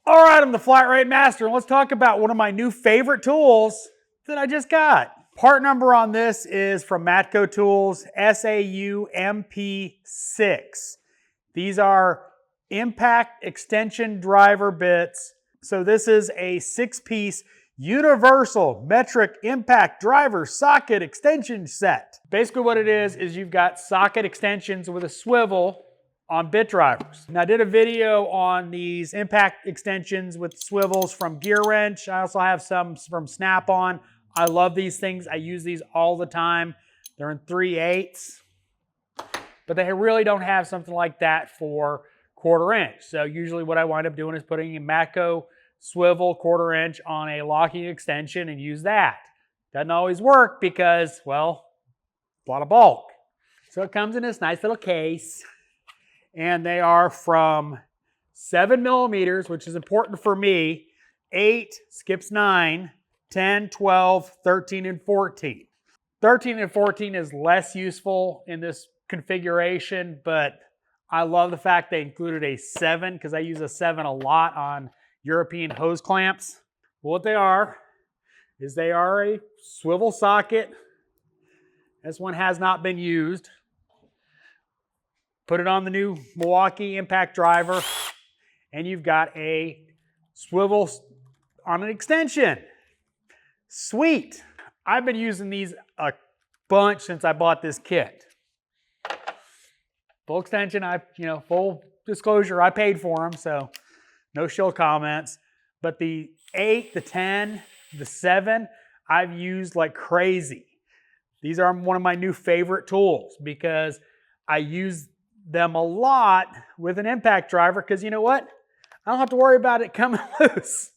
All right, I'm the Flat Rate Master, and let's talk about one of my new favorite tools that I just got. Part number on this is from Matco Tools, SAUMP6. These are impact extension driver bits. So this is a 6-piece universal metric impact driver socket extension set. Basically what it is you've got socket extensions with a swivel on bit drivers. Now I did a video on these impact extensions with swivels from Gear Wrench. I also have some from Snap-on. I love these things. I use these all the time. They're in 3/8, but they really don't have something like that for 1/4 inch. So usually what I wind up doing is putting a Matco swivel 1/4 inch on a locking extension and use that. Doesn't always work because, well, a lot of bulk. So it comes in this nice little case. And they are from 7 millimeters, which is important for me, 8, skips 9, 10, 12, 13, and 14. 13 and 14 is less useful in this configuration, but I love the fact they included a 7 because I use a 7 a lot on European hose clamps. What they are is they are a swivel socket. This one has not been used. Put it on the new Milwaukee impact driver, and you've got a swivel on an extension. Sweet. I've been using these a bunch since I bought this kit. Full extension, full disclosure, I paid for them, so no shill comments. But the 8, the 10, the 7, I've used like crazy. These are one of my new favorite tools because I use them a lot with an impact driver because you know what? I don't have to worry about it coming loose.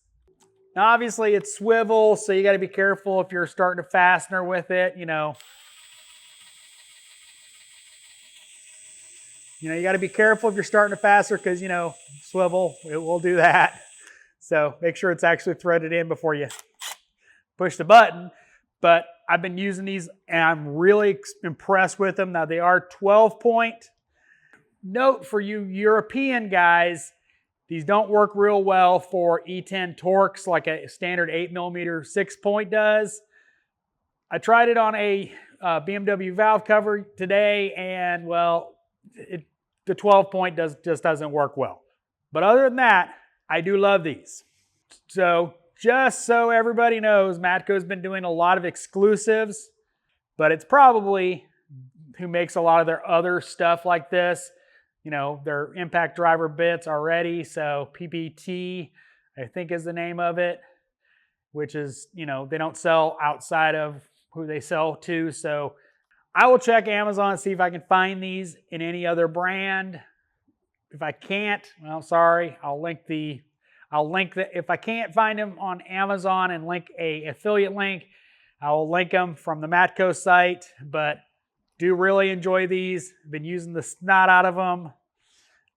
Now obviously it's swivel, so you got to be careful if you're starting to fastener with it, you got to be careful if you're starting to fastener because, swivel, it will do that. So make sure it's actually threaded in before you push the button. But I've been using these and I'm really impressed with them. Now they are 12-point. Note for you European guys, these don't work real well for E10 Torx like a standard 8 millimeter 6-point does. I tried it on a BMW valve cover today and well, the 12-point just doesn't work well. But other than that, I do love these. So just so everybody knows, Matco's been doing a lot of exclusives, but it's probably who makes a lot of their other stuff like this. Their impact driver bits already. So PPT, I think is the name of it, which is, they don't sell outside of who they sell to. So I will check Amazon and see if I can find these in any other brand. If I can't, well, sorry, If I can't find them on Amazon and link a affiliate link, I will link them from the Matco site, but do really enjoy these. Been using the snot out of them.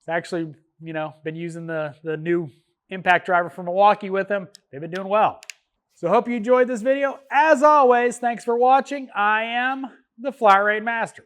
It's actually, been using the new impact driver from Milwaukee with them. They've been doing well. So hope you enjoyed this video. As always, thanks for watching. I am the Flat Rate Master.